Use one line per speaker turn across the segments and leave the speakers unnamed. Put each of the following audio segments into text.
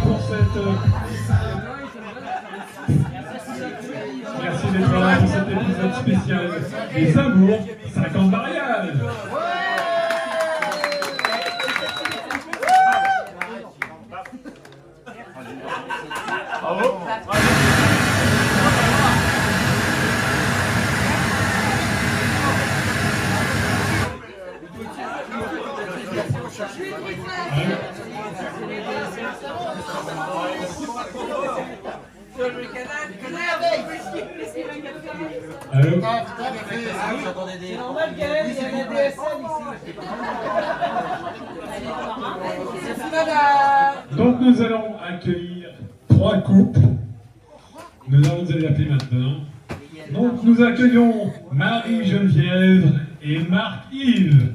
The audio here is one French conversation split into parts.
pour cette... Merci d'être là pour cet épisode spécial des Amours 50 mariages. Bravo. Allô?
C'est normal qu'il y ait des DSL ici. Merci madame.
Donc nous allons accueillir 3 couples. Nous allons les appeler maintenant. Donc nous accueillons Marie-Geneviève et Marc-Yves.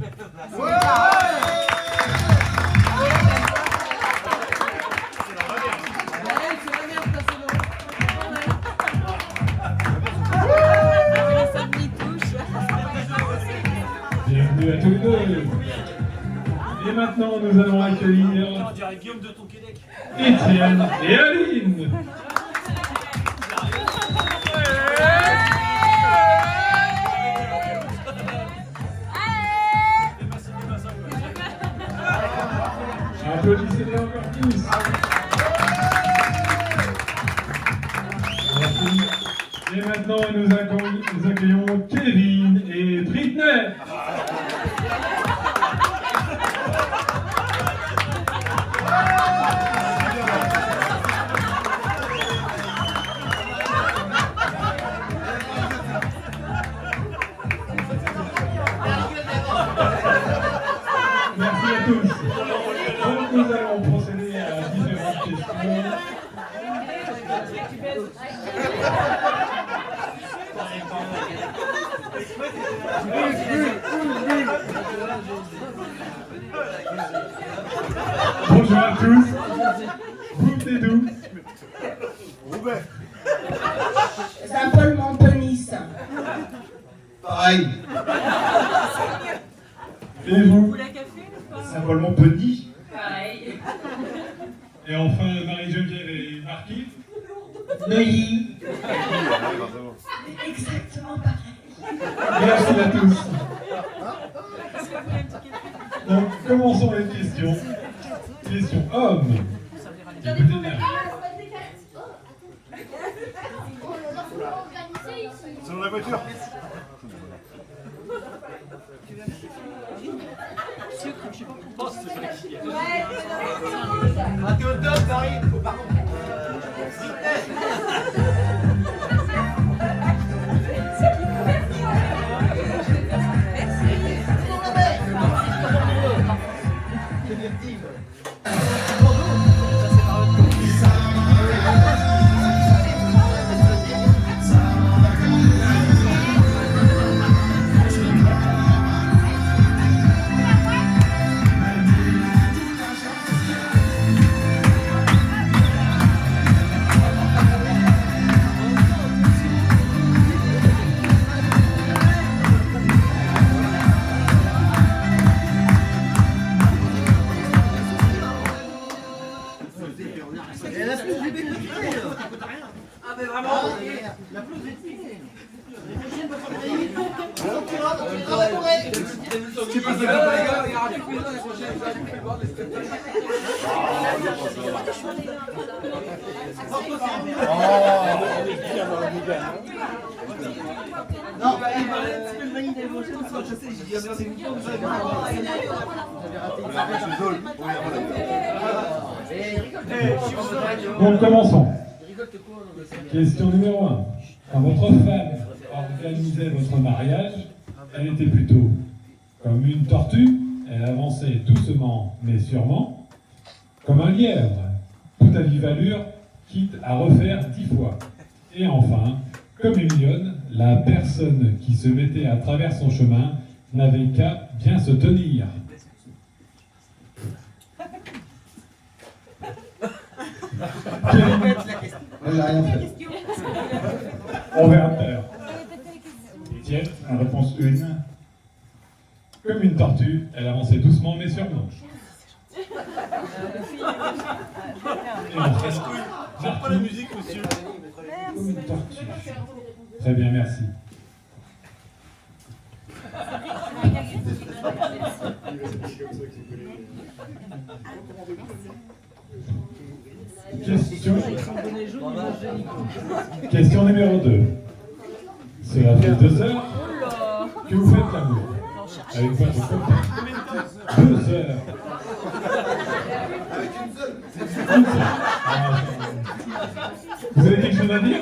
Bienvenue à tous les deux. Et maintenant nous allons accueillir Étienne et Aline. Applaudissez-les encore plus. Merci. Et maintenant nous accueillons Kevin et Britney. Merci à tous. Donc nous allons procéder à différentes questions. Bonjour à tous. Vous venez d'où?
Saint-Paul-Montpenis.
Pareil.
Et vous?
Saint-Paul-Montpenis.
Pareil.
Et enfin Marie-Geneviève et Marc-Yves.
Neuilly.
Exactement pareil.
Merci à tous. Donc commençons les questions. Question homme. Écoutez bien.
C'est dans la voiture. T'es au top, Paris. Par contre.
Donc commençons. Question numéro 1. Quand votre femme organisait votre mariage, elle était plutôt comme une tortue, elle avançait doucement mais sûrement, comme un lièvre, tout à vive allure, quitte à refaire 10 fois. Et enfin, comme une lionne, la personne qui se mettait à travers son chemin n'avait qu'à bien se tenir.
J'ai rien fait.
On verra tout à l'heure. Étienne, la réponse 1. Comme une tortue, elle avançait doucement mais sûrement. Et enfin,
J'aime pas la musique, monsieur.
comme une tortue. Très bien, merci. Question numéro 2. Cela fait 2 heures que vous faites l'amour avec votre copain. 2 heures. Une seule. Ah, vous avez quelque chose à dire?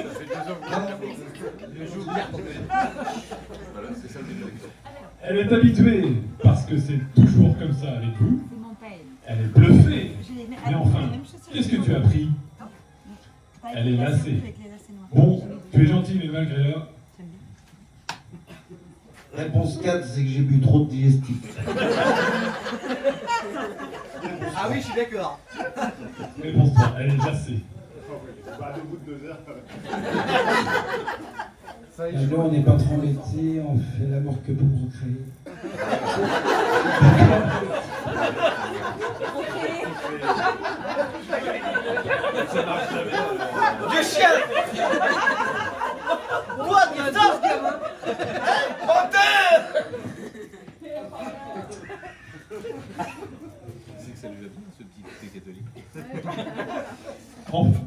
Elle est habituée parce que c'est toujours comme ça avec vous. Elle est bluffée. Mais enfin, qu'est-ce que tu as pris? Elle est lassée. Bon, tu es gentil, mais malgré là.
Réponse 4, c'est que j'ai bu trop de digestif.
Ah oui, je suis d'accord.
Réponse 3, elle est lassée.
Bah, au bout de 2 heures.
Nous, on n'est pas trop métier, on fait l'amour que pour procréer.
Vieux chien. What the fuck, gamin?
C'est que ça lui va bien, ce petit thé catholique.
Enfin,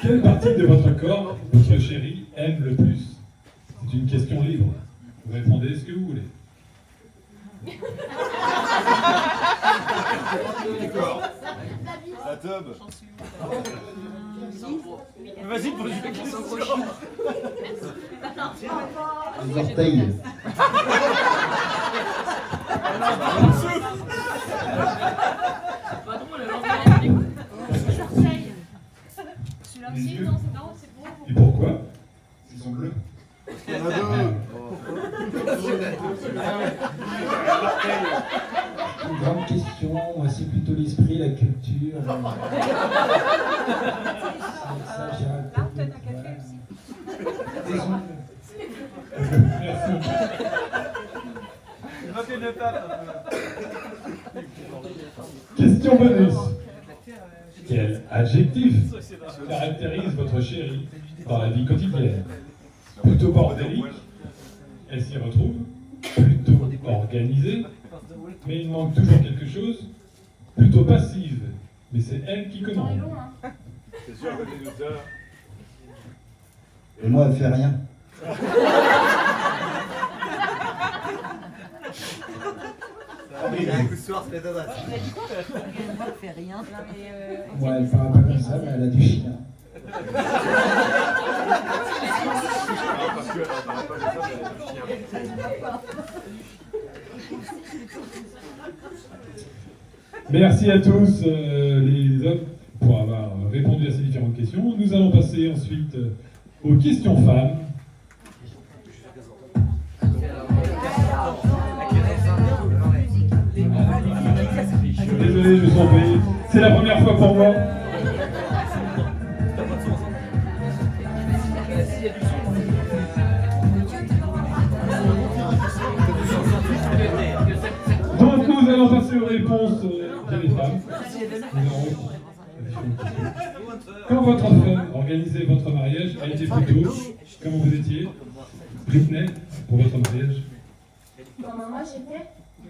quelle partie de votre corps votre chérie aime le plus? C'est une question libre. Vous répondez ce que vous voulez.
La tub.
Vas-y, pose une question.
Les orteils.
Pas drôle, alors. Celui-là
Les
aussi,
yeux.
non, c'est bon.
Et pourquoi? Ils sont bleus.
Il y en a 2.
Une grande question, moi c'est plutôt l'esprit, la culture. Ça, j'ai raconté, voilà. Des ongles.
Merci. Question bonus. Quel adjectif caractérise votre chérie dans la vie quotidienne? Plutôt bordélique, elle s'y retrouve. Plutôt organisée, mais il manque toujours quelque chose. Plutôt passive, mais c'est elle qui commande.
C'est sûr, à côté de ça.
Et moi, elle fait rien.
Il a un coup de soir, c'est dommage.
fait rien.
Moi, elle parle pas comme ça, mais elle a du chien.
Parce qu'elle parle pas de ça, mais elle a le chien.
Merci à tous les hommes pour avoir répondu à ces différentes questions. Nous allons passer ensuite aux questions femmes. Désolé, je suis en paix. C'est la première fois pour moi. Donc nous allons passer aux réponses des femmes. Quand votre femme organisait votre mariage, elle était plutôt, comment vous étiez, Britney, pour votre mariage?
Comment moi j'étais?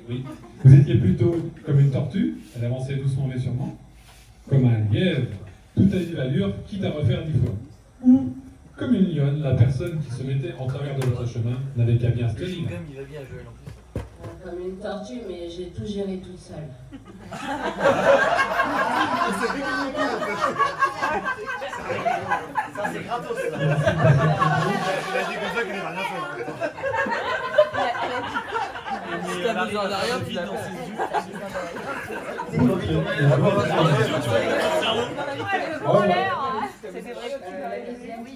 Oui. Vous étiez plutôt comme une tortue, elle avançait doucement mais sûrement, comme un lièvre, tout à vive allure, quitte à refaire 10 fois. Ou comme une lionne, la personne qui se mettait en travers de votre chemin n'avait qu'à bien se tenir.
Il va bien, Joël, en plus.
Comme une tortue, mais j'ai tout géré toute seule.
Ça, c'est gratos, ça.
Il a dit comme ça qu'il n'a rien fait. En fait.
Si t'as besoin de rien, tu l'as dans ses yeux.
C'était vrai que tu m'avais dit oui.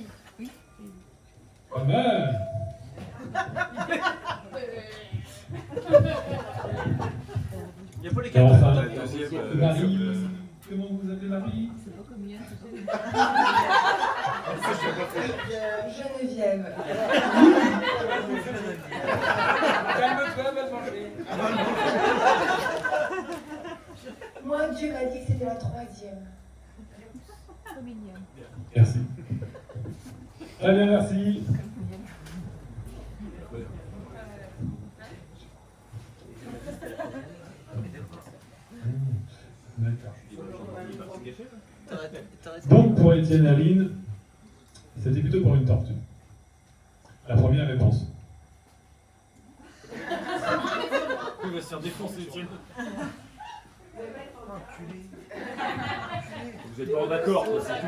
Pas mal.
Il n'y a pas les
Et
quatre.
enfin,
La deuxième,
Marie, comment vous appelez Marie?
Geneviève.
Calme-toi, va te manger.
Moi, Dieu m'a dit que c'était la 3e.
Trop mignonne.
Merci. Très bien, merci. D'accord. Donc pour Étienne Aline, c'était plutôt pour une tortue. La première réponse.
Il va se faire défoncer, Étienne. Vous êtes pas en accord, quoi, c'est tout.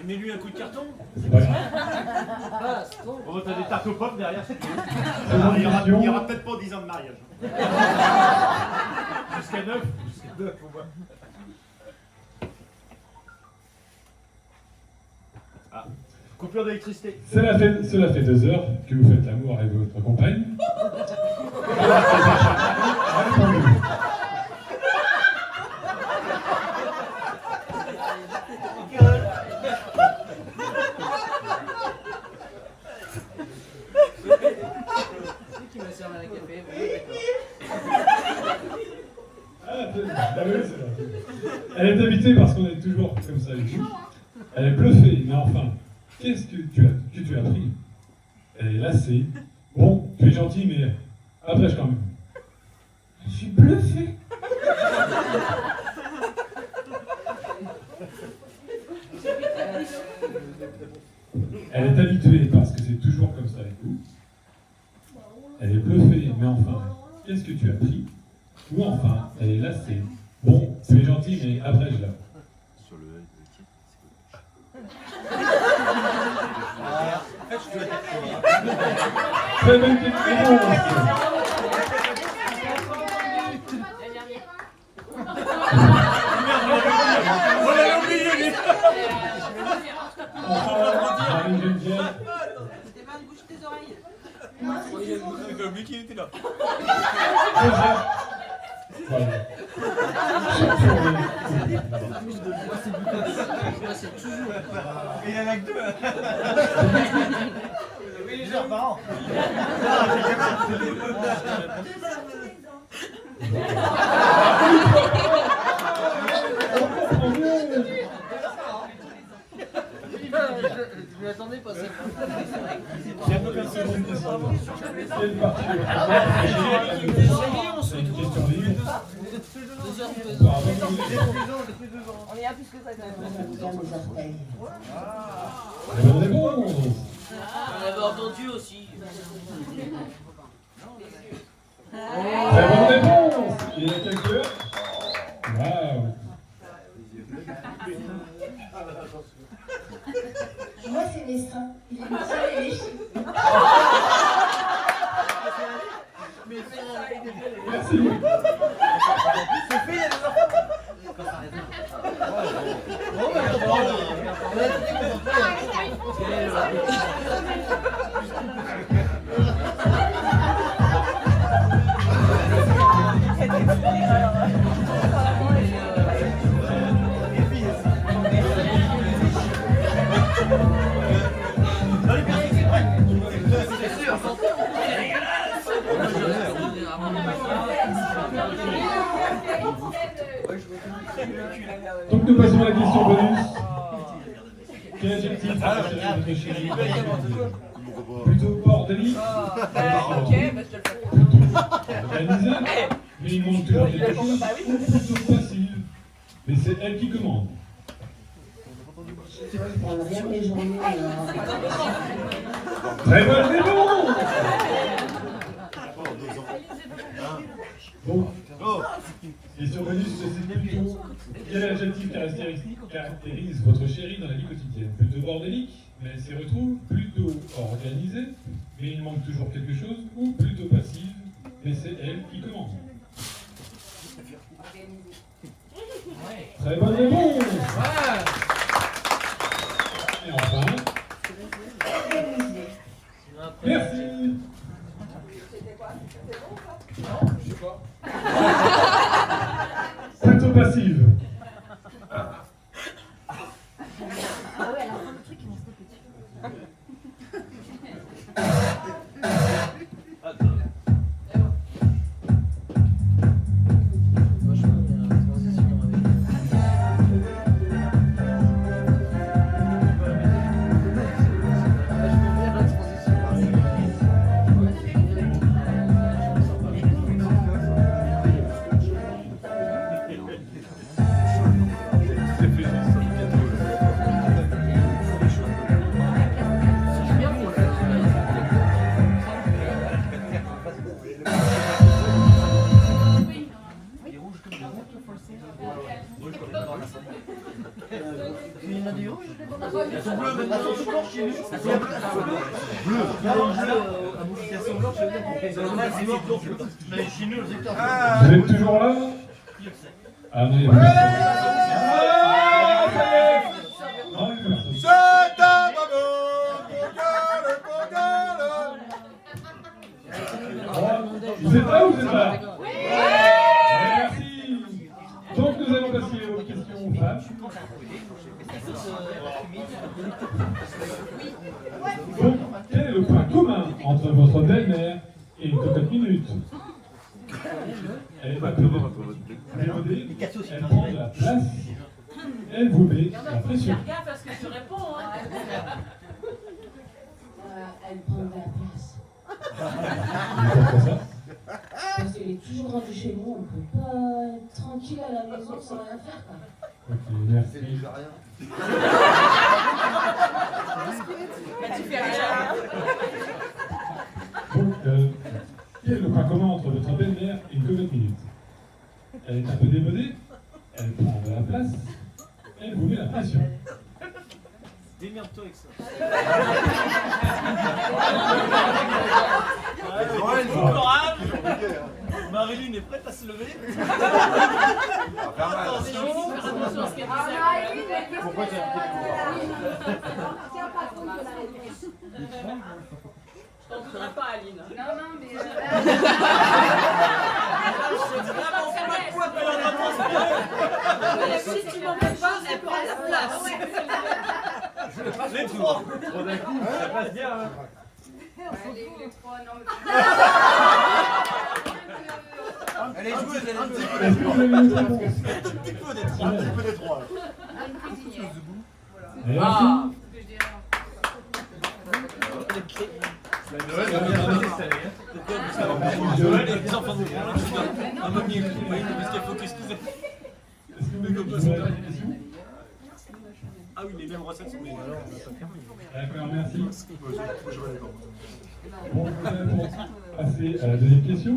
Mets-lui un coup de carton.
C'est pas grave.
Oh, t'as des tartes aux pommes derrière.
C'est
Il
une
y aura
question.
peut-être pas 10 ans de mariage. Jusqu'à 9. Jusqu'à 9, au moins. Ah, coupure d'électricité.
Cela fait 2 heures que vous faites l'amour avec votre compagne.
Qui m'a servi un café, oui,
Ah oui, c'est vrai. Elle est habitée parce qu'on est toujours comme ça avec vous. Elle est bluffée, mais enfin, qu'est-ce que tu as pris? Elle est lassée. Bon, tu es gentil, mais après quand même. Je suis bluffée. Elle est habituée parce que c'est toujours comme ça avec vous. Elle est bluffée, mais enfin, qu'est-ce que tu as pris? Ou enfin, elle est lassée. Bon, tu es gentil, mais après je la.
Sur le titre,
Très bonne question.
On l'a oublié, lui.
Marie-Geneviève.
C'était mal, bouge tes oreilles.
Il a oublié qu'il était là.
Voilà.
c'est toujours.
Il y en a que 2.
Oui, genre par an. Je m'y attendais pas, c'est
Quelle partie
on se
C'est une
retrouve.
question libre.
2 heures de
Pardon.
On est à plus que ça quand même.
Bien les orteils.
La bonne réponse.
On avait entendu aussi.
La bonne réponse. Il y a quelques. Waouh.
Moi, c'est mes seins. Il est bien les léchés.
Merci. Donc nous passons à la question bonus. Quel adjectif votre chérie? Plutôt bordélique,
Ok, bah je te le fais.
organisé, mais il manque toujours quelque chose, ou plutôt passive, mais c'est elle qui commande.
Je prends rien mes journées.
Très bonne réponse. Bon, question bonus, c'est plutôt quel adjectif caractérise votre chérie dans la vie quotidienne? Plutôt bordélique, mais elle s'y retrouve, plutôt organisée, mais il manque toujours quelque chose, ou plutôt passive, mais c'est elle qui commande. Très bonne réponse. Et enfin, merci. Plutôt passive.
Ah ouais, à la fin, le truc, ils vont se taper dessus.
Il y en a des rouges.
Elles
sont bleues maintenant. Elles sont blanches chez nous. Elles sont bleues. À modification blanche, c'est bien. Mais chez nous,
Vous êtes toujours là? Ah, mais vous êtes là ou vous êtes là? Oui. Merci. Donc nous allons passer aux questions femmes. Donc, quel est le point commun entre votre belle-mère et une cocotte minute? Elle est pas démodée, elle prend de la place, elle vous met la pression.
Regarde parce que tu réponds.
Elle prend de la place.
Pourquoi ça?
Parce qu'elle est toujours rendue chez nous, on ne peut pas être tranquille à la maison sans rien faire. Quoi.
Ok, merci.
Tu fais rien.
Donc, quel est le point commun entre votre belle-mère et une cocotte minute? Elle est un peu démodée, elle prend de la place, elle vous met la pression.
Démerde-toi avec ça. Marilyn est prête à se lever.
Attention à ce qu'elle dit.
Pourquoi tu as
Tiens pas compte de la réponse. Je t'en voudrais pas, Aline.
Non, mais.
Si tu m'en fais pas, elle prend la place.
Les trois.
Trop d'un coup, ça passe bien. Hein.
Les trois, non,
Elle est joueuse, elle est un petit
Est-ce que vous avez une réponse?
peu des trois.
Un petit peu des trois.
un cuisinier.
Merci.
Ah.
Que je dirais.
Noël, on vient de cette année.
Noël et les enfants de un mamie, parce qu'il faut qu'excuser.
Est-ce que vous avez une question?
Ah oui, les mêmes recettes sont meilleures.
D'accord, merci.
Je vais aller dans.
Bon, nous allons passer à la deuxième question.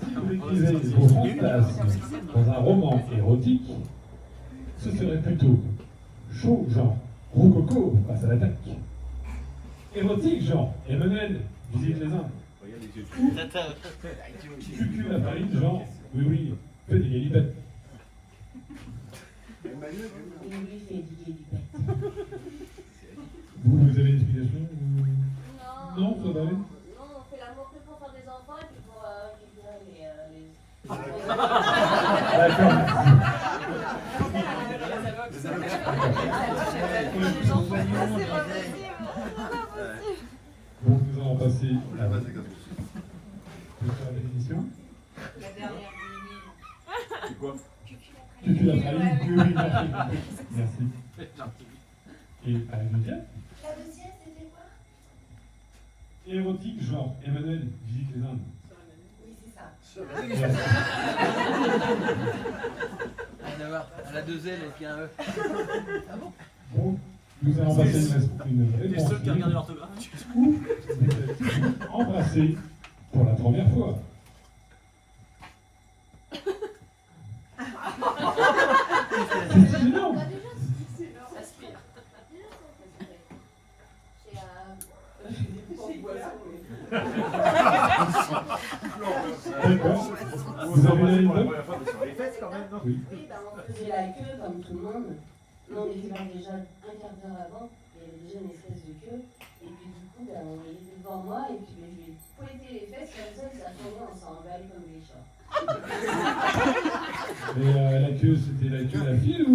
Si vous écrivez vos fantasmes dans un roman érotique, ce serait plutôt chaud, genre rococo face à l'attaque, érotique, genre Emmanuel visite les Indes,
Regarde les yeux.
ou cucu à Paris, genre oui, oui, fais des galipettes.
Et lui fait du guélipette.
Vous avez une explication Non, ça va aller.
Non, on fait l'amour que pour faire des enfants et puis pour récupérer les...
Donc nous allons passer à la
Vas-y, comme
définition.
La dernière.
C'est quoi?
Cucu à Paris, oui, oui, merci. Merci. Et à la deuxième,
La deuxième, c'était quoi?
érotique, genre Emmanuel visite les Indes.
Oui, c'est ça.
Merci.
Rien à voir. À la 2L et puis un E.
Bon, nous allons passer une
Les
réponse
seuls qui regardent l'orthographe.
ou vous êtes embrassé pour la première fois. C'est énorme. D'accord. Vous avez une
Pour la
anecdote?
première fois, mais sur les fesses quand même, non?
Oui.
Oui, ben on faisait la queue comme tout le monde. Nous, on était là déjà un quart d'heure avant. Il y avait déjà une espèce de queue. Et puis du coup, ben, il était devant moi et puis ben, je lui ai pointé les fesses comme ça et ça tournait, on s'en emballait comme des chats.
Mais la queue, c'était la queue de la fille ou?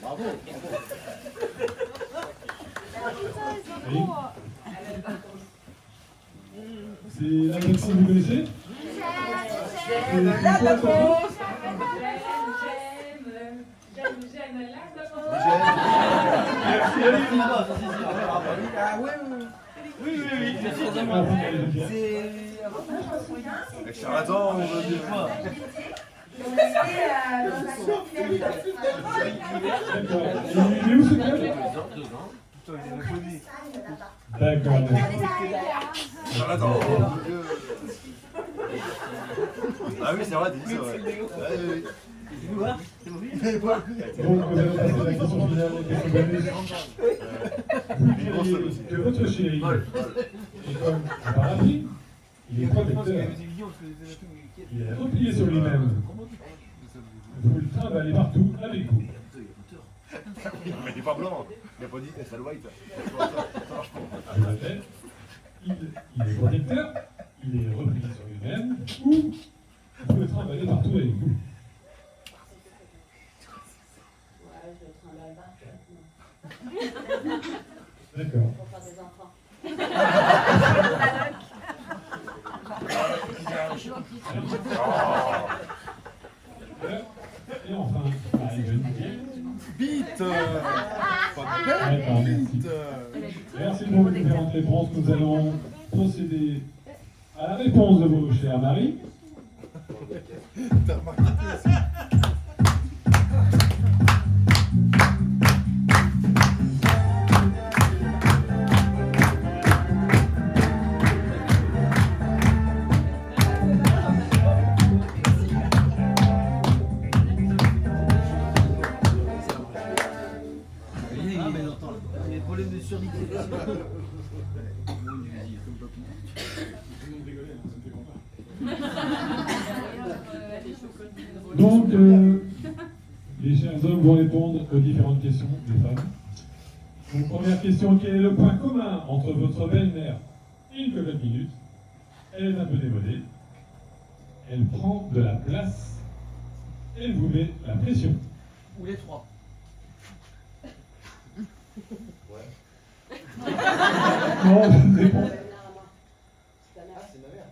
Bravo.
Oui. C'est la chanson que vous connaissez?
J'aime la
C'est quoi,
peau.
J'aime la peau.
Merci, allez.
Ah oui, oui, oui, oui.
Merci, allez,
C'est.
Moi, je me souviens, c'était...
Avec Charlatan, on veut dire quoi?
On était dans un club.
D'accord. Il est où ce club?
2 ans.
Putain, il est répondu.
D'accord.
Charlatan, oh mon Dieu.
Ah oui, c'est vrai, t'as dit ça, ouais.
Donc, nous allons passer à la question finale des questions bonus. Vous diriez que votre chéri est comme un parapluie, il est protecteur, il est replié sur lui-même. Vous le trimballez partout avec vous.
Mais il est pas blanc. Il a pas dit Sal White.
Je répète, il est protecteur, il est replié sur lui-même, ou vous le trimballez partout avec vous.
Ouais, je le trimballe partout.
D'accord.
Pour faire des enfants.
Et enfin, Marie-Jeanne.
Bite
D'accord, merci. Merci pour vos différentes réponses. Nous allons procéder à la réponse de vos chers maris.
T'as remarqué ça?
Les problèmes de surdité.
Donc, les chers hommes vont répondre aux différentes questions des femmes. Donc, première question, quel est le point commun entre votre belle-mère et une cocotte minute? Elle est un peu démodée, elle prend de la place, elle vous met la pression.
Ou les trois.
Non, je ne réponds pas.
C'est ta mère.
C'est ma mère.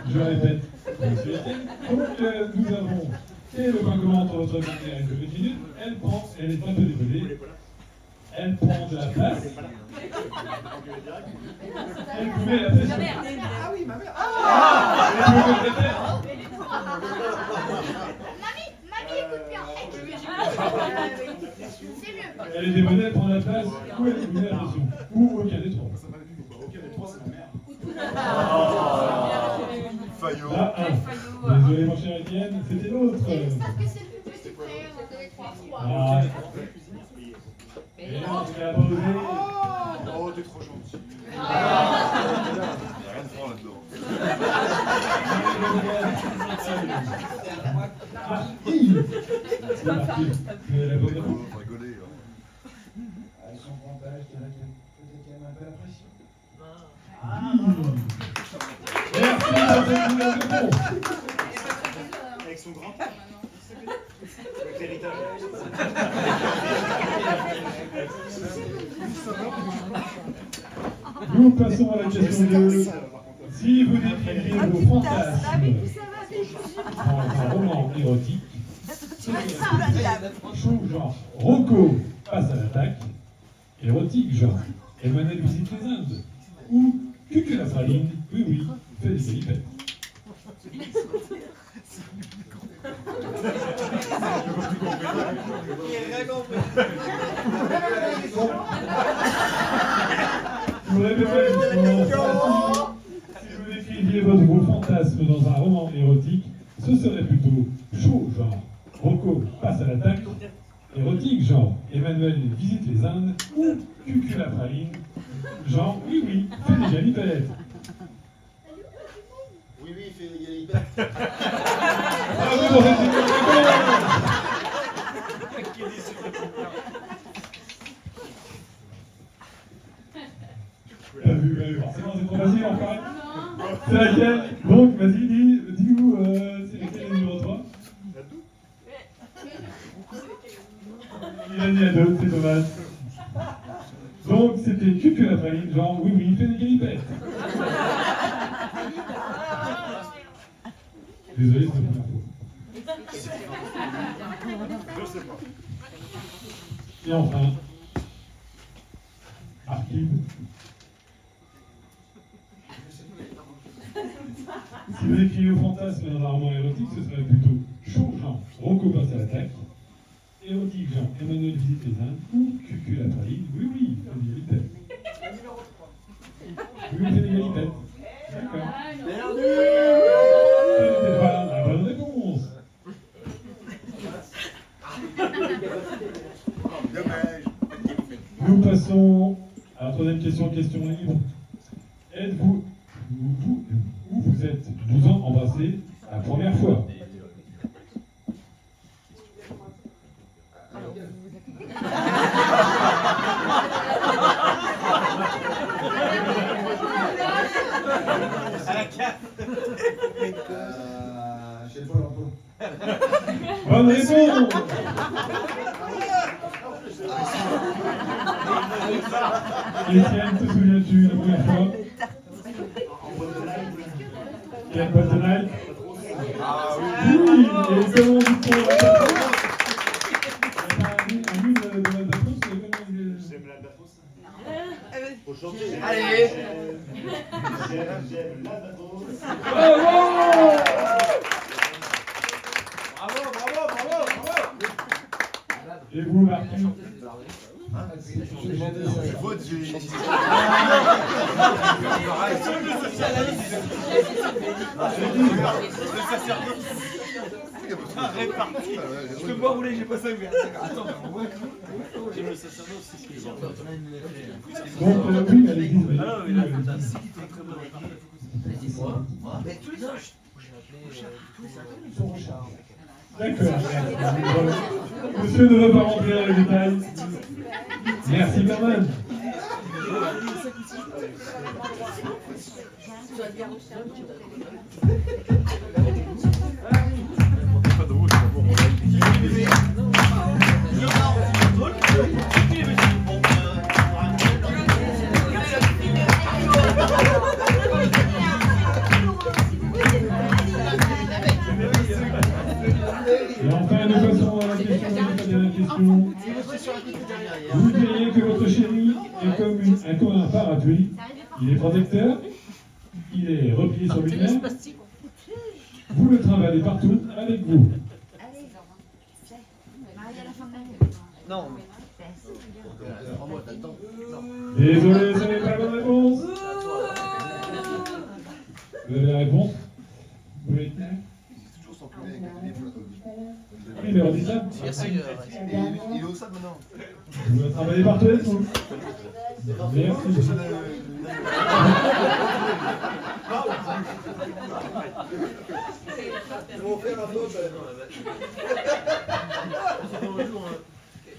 Je répète, monsieur Etienne. Donc, nous avons quel est le point commun entre votre mère et une cocotte minute? Elle est un peu démodée, elle prend de la place, elle vous met la pression.
Ah oui, ma mère.
Elle vous met la pression.
Mamie, écoute bien. C'est mieux.
Elle est démodée, elle prend de la place, ou elle vous met la pression. Ou aucun des trois.
Aucun des trois, c'est ma mère.
Fayot.
Là, un. Désolé, mon cher Étienne, c'était l'autre.
Sauf que c'est le plus petit frère. On doit être trois.
Ah. Et non, tu l'as pas osé.
Oh, t'es trop gentil.
Il y a rien de fort là-dedans.
Marquille. C'est Marquille. Tu es la bonne réponse.
Faut rigoler.
Avec son grand âge, je dirais peut-être qu'elle a un peu la pression.
Merci pour cette nouvelle réponse.
Avec son grand-père. Avec l'héritage.
Nous passons à la question 2. Si vous décriviez vos fantasmes dans un roman érotique, chou genre Rocco passe à l'attaque, érotique genre Emmanuel visite les Indes, ou Cucu la praline, oui oui, fait des galipettes. Vous répétez si vous décriviez vos fantasmes dans un roman érotique, ce serait plutôt chaud genre Rocco passe à l'attaque, érotique genre Emmanuel visite les Indes, ou Cucu la praline, genre oui oui, fait des galipettes.
Oui, il fait des galipettes.
Bravo pour cette réponse. T'as vu, forcément c'est trop facile encore. C'est laquelle? Donc vas-y, dis-nous, c'est laquelle le numéro 3? Il a dit à 2, c'est dommage. Donc c'était Cucu la praline, genre oui, il fait des galipettes. Désolé, c'est la première fois.
Je sais pas.
Et enfin, Archive. Si vous écrivez au fantasme dans un roman érotique, ce serait plutôt chaud, genre Rocco passe à l'attaque, érotique, genre Emmanuel visite les Indes, ou Cucu la praline. Oui, oui, c'est des galipettes. Oui, c'est des galipettes. D'accord. C'était pas la bonne réponse. Nous passons à la troisième question, question libre. Êtes-vous, où vous êtes 12 ans embrassé la première fois?
À la carte.
Chez le Pôle emploi.
Bonne réponse. Étienne, te souviens-tu la première fois? Quelle boîte de Nike? Oui, et comment dit-on la Albatros? Un mime de l'Albatros, c'est comment il est?
J'aime l'Albatros.
Faut chanter.
Allez.
J'aime l'Albatros.
Bravo! Et vous, Marquis?
Je peux pas rouler, j'ai pas ça ouvert. Attends, on voit que j'ai le sacerdoce, c'est ce que j'ai.
Donc, oui, elle existe.
Alors, il a fait un site qui était très bon. Mais tous les âges.
D'accord. Monsieur ne veut pas rentrer dans les détails. Merci, Berman.
Pas de route, c'est bon, on va
Et enfin, nous passons à la dernière question. Vous diriez que votre chéri est comme un parapluie. Il est protecteur, il est replié sur lui-même. Vous le trimballez partout avec vous.
Non.
Désolé, ce n'est pas la bonne réponse. Vous avez la réponse? Vous voulez tenir? Oui, mais redites ça.
Il est au stade maintenant.
Vous le trimballez partout avec vous. Merci.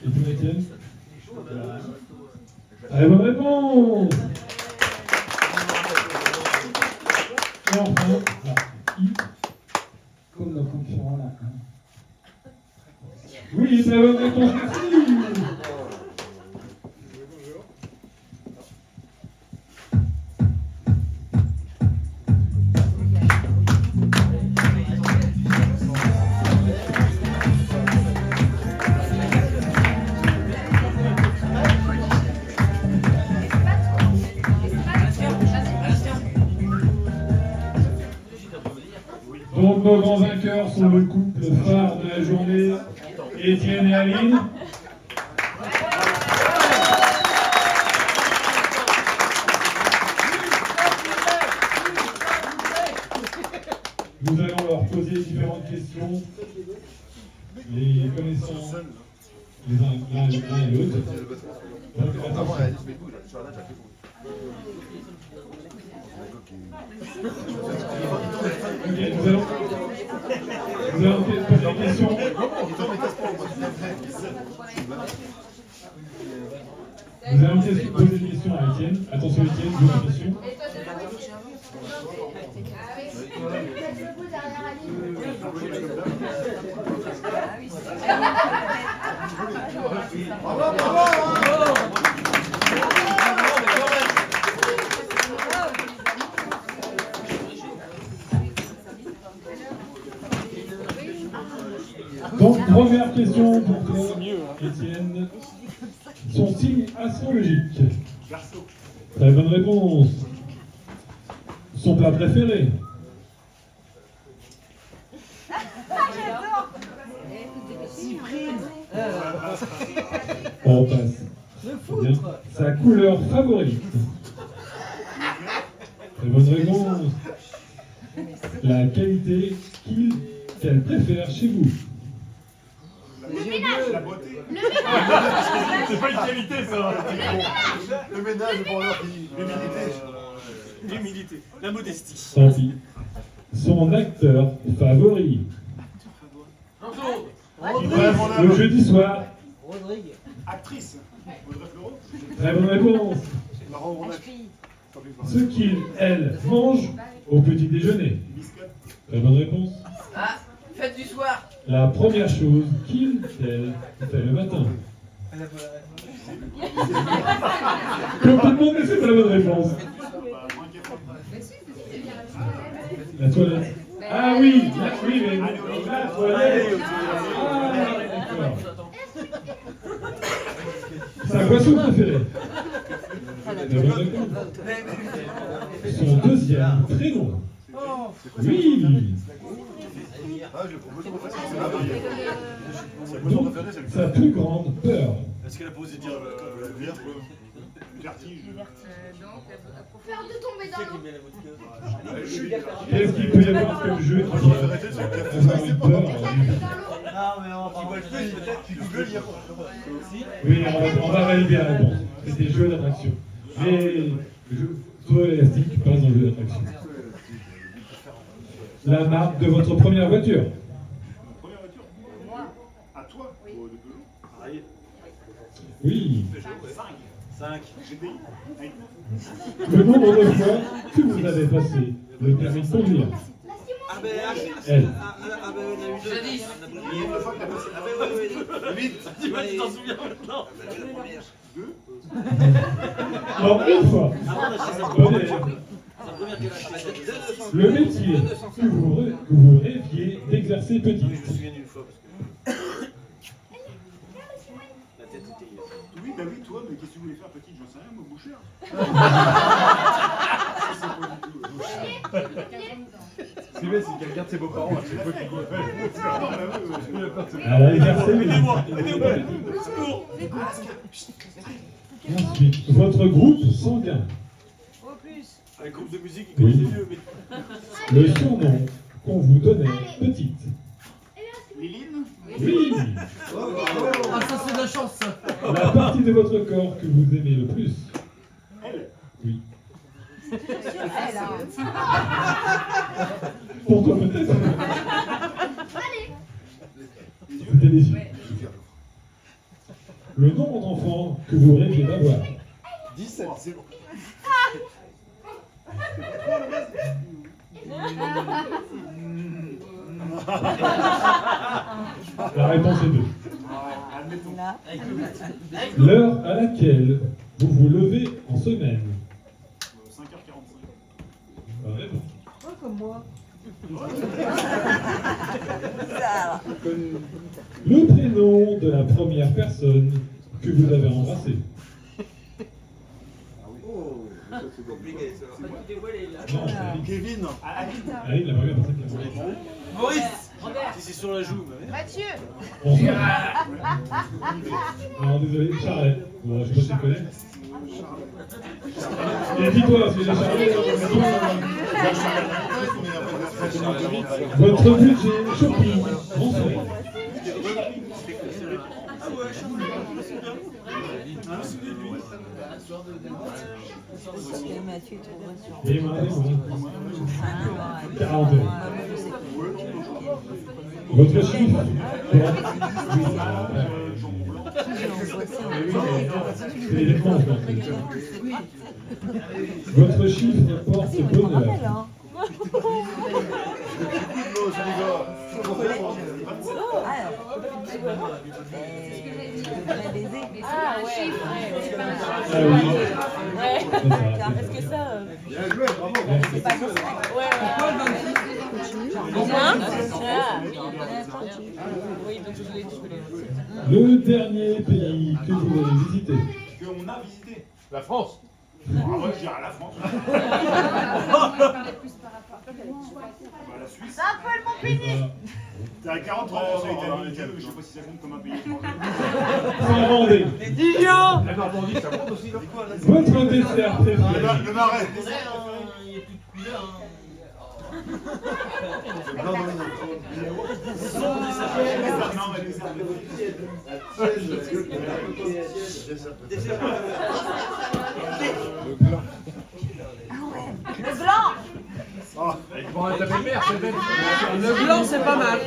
Et vous, Étienne? Allez, bonne réponse. Et enfin, Yves.
Comme nos concurrents là.
Oui, c'est la bonne réponse, merci. Donc nos grands vainqueurs sont le couple phare de la journée, Étienne et Aline. Nous allons leur poser différentes questions, les connaissant les uns et l'autre. Donc attention. Ok, nous allons poser des questions. Nous allons poser des questions à Étienne. Attention Étienne, vous avez une question. Donc, première question pour toi, Étienne. Son signe astrologique. Très bonne réponse. Son plat préféré. On passe. Bien. Sa couleur favorite. Très bonne réponse. La qualité qu'elle préfère chez vous.
La beauté. C'est pas une qualité, ça. Le ménage pour leur
L'humilité, la modestie.
Tant pis. Son acteur favori. Le jeudi soir.
Rodrigue.
Actrice. Audrey Fleurot.
Très bonne réponse.
Laurent Ronac.
Ce elle mange au petit déjeuner.
Biscotte.
Très bonne réponse.
Ah, fête du soir.
La première chose elle fait le matin. Comme tout le monde, mais c'est pas la bonne réponse. La toilette. Ah oui, oui, mais la toilette. Ah, d'accord. Sa boisson préférée. La bonne réponse. Son deuxième prénom. Oui.
Ah, je le propose trop facile. Sa boisson préférée, c'est le
Sa plus grande peur.
Est-ce qu'elle a posé dire le vertige?
Peur de tomber dans l'eau.
Qu'est-ce qu'il peut y avoir comme jeu qui avoir une peur?
Non, mais on va
Oui, on va valider la réponse. C'était le jeu d'attraction. Mais le saut élastique passe dans le jeu d'attraction. La marque de votre première voiture.
Première voiture? Moi. À toi? Oui. De Peugeot?
Oui.
Peugeot, 5. GDI.
Le nombre de fois que vous avez passé le permis de conduire.
Ah ben,
Elle.
on a eu deux.
Jadis.
Ah ben oui. 8.
Tu t'en souviens maintenant.
Deux.
Non, une fois. Bonne élève. Le métier que vous rêviez d'exercer petit.
Je me souviens d'une fois parce que la tête était.
Oui, bah oui, toi, mais qu'est-ce que tu voulais faire, petite? J'en sais rien, moi, boucher.
Ce qui est bien, c'est qu'elle garde ses beaux-parents à chaque fois qu'il goûte.
Elle a exercé le Ensuite, votre groupe sanguin.
Un groupe de musique qui
Oui.
connaît mieux, mais.
Le surnom qu'on vous donnait petite.
Liline?
Oui.
Ah, ça, c'est de la chance, ça.
La partie de votre corps que vous aimez le plus.
Elle?
Oui.
Elle, hein.
Pour toi peut-être. C'était les yeux. Le nombre d'enfants que vous rêviez d'avoir.
17, c'est bon.
La réponse est 2.
Admettons.
L'heure à laquelle vous vous levez en semaine.
5h45.
La réponse.
Comme moi.
Le prénom de la première personne que vous avez embrassée.
Oh, c'est compliqué ça.
Non, c'est Ali.
Kevin.
Ali, la première personne qui a embrassé.
Maurice. Si c'est sur la joue, mais.
Mathieu.
Bonsoir. Alors désolé, Charlet. Bon, je sais pas si tu connais. Et dis-toi, parce que j'ai Charlet. Votre budget shopping mensuel. Et moi, 42. Votre chiffre. Votre chiffre porte bonheur.
Ah ouais.
Ah oui.
Est-ce que ça.
Bien joué, bravo.
C'est pas comme ça. Oui, donc je voulais
Le dernier pays que vous avez visité.
Qu'on a visité.
La France.
Moi, je dirais à la France.
Il parlait plus par rapport à
La Suisse.
C'est un peu le Montpellier.
T'es à 43% d'Italie, je sais pas si ça compte comme un pays étranger.
Sans Vendée.
La Normandie, ça compte aussi, là.
Votre dessert préféré.
Le marais.
Il n'y a plus de couleur.
Le blanc.
Bon, ta belle-mère, c'est belle.
Le blanc, c'est pas mal.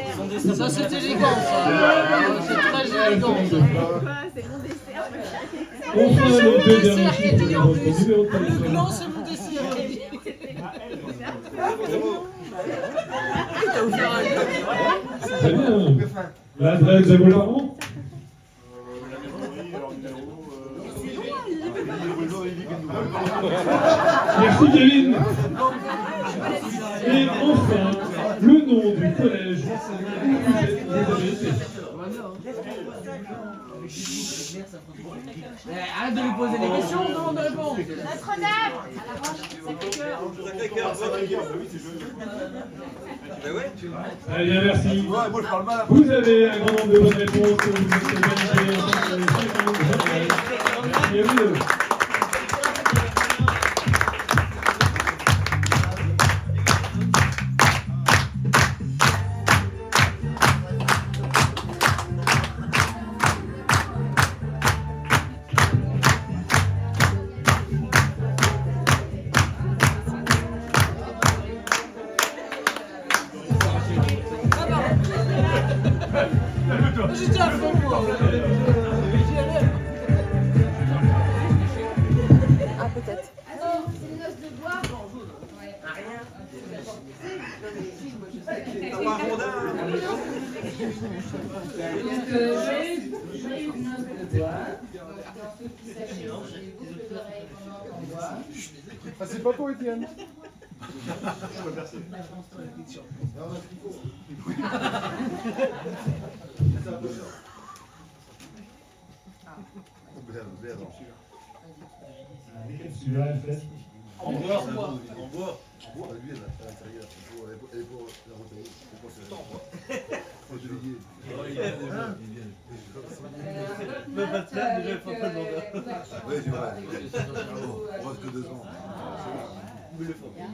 Ça, c'est élégant, ça. C'est très élégant.
C'est mon dessert.
Enfin, les deux derniers
dessert,
chiffres de
en
votre
plus.
numéro de
Le
téléphone.
blanc, c'est mon dessert.
Très bien. L'adresse de vos parents? Merci Kevin. Et enfin, le nom du collège où vous avez été.
Arrête de lui poser des questions, demande de répondre.
Notre-Dame.
Très bien, merci.
Moi, je parle mal.
Vous avez un grand nombre de bonnes réponses que vous êtes organisés ensemble sur les 50 journées. Merci à vous deux.
J'étais à fond, moi.
Ah, peut-être.
Alors, c'est une noce de bois.
Donc, j'ai une noce de bois. Alors, ceux qui sachent, j'ai beaucoup d'oreilles pendant en bois.
Ah, c'est pas pour Étienne.
Celui-là, elle fait.
En bois.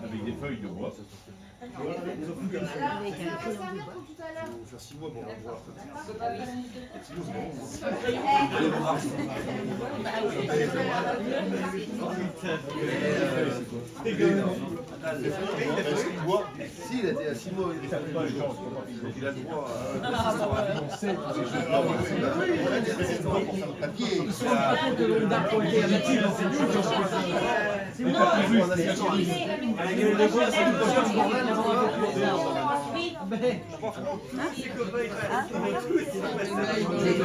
Avec des feuilles de bois.
Alors, ça va servir pour tout à l'heure.
Faire 6 mois pour en voir.
Si, il était à 6 mois, il a le droit à papier.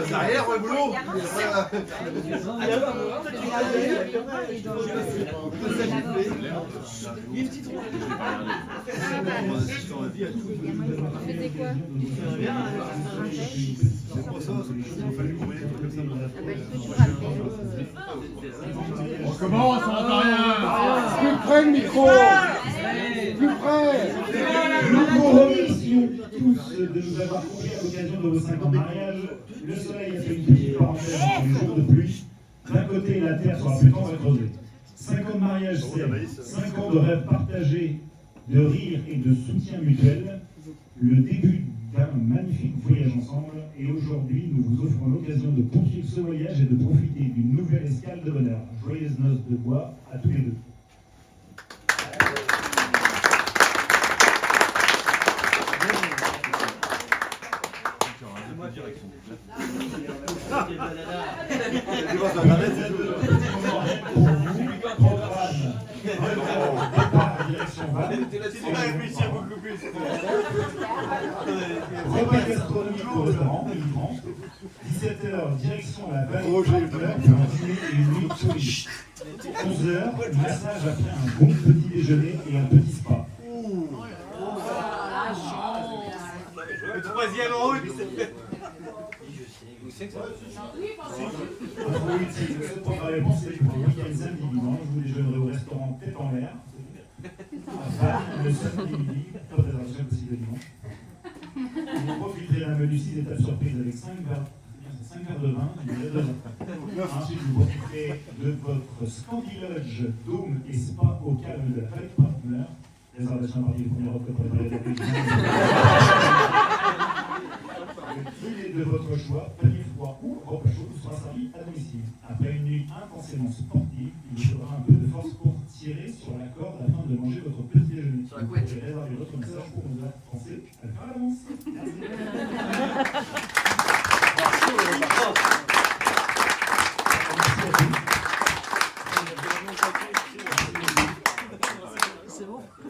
Derrière, le boulot.
C'était quoi?
On commence, on n'entend rien.
Plus près le micro. Plus près.
Nous vous remercions tous de nous avoir conviés à l'occasion de vos 50 mariages. Le soleil a fait une petite parenthèse entre les jours de pluie. D'un côté, la terre sera plus tendre à creuser. 50 mariages, c'est 5 ans de rêves partagés, de rire et de soutien mutuel. Le début d'un magnifique voyage ensemble. Et aujourd'hui, nous vous offrons l'occasion de poursuivre ce voyage et de profiter d'une nouvelle escale de bonheur. Joyeuses noces de bois à tous les deux. Repas gastronomique au restaurant, une France. 17h, direction la vallée pour un dîner et une nuit solide. 11h, massage après un bon petit déjeuner et un petit spa.
Le troisième en route. c'est que ça.
Oui, si le seul première réponse, c'est que pour le week-end samedi dimanche, vous déjeunerez au restaurant Tête en l'air. Le samedi midi, pas de réservation possible le dimanche. Vous profiterez d'un menu 6 étapes surprise avec 5 verres de vin, il y a 2 heures. Ensuite, vous profiterez de votre Scandi Lodge, Dôme et Spa au calme de la Fête Partner. Réservation à partir du 1er octobre pour les périodes de votre choix, panier froid ou repas chaud sera servi à domicile. Après une nuit intensément sportive, il vous faudra un peu de force pour tirer sur la corde afin de manger votre petit déjeuner.
Sur la couette.
Vous pouvez réserver votre message pour nous avancer à le faire à l'avance. Merci.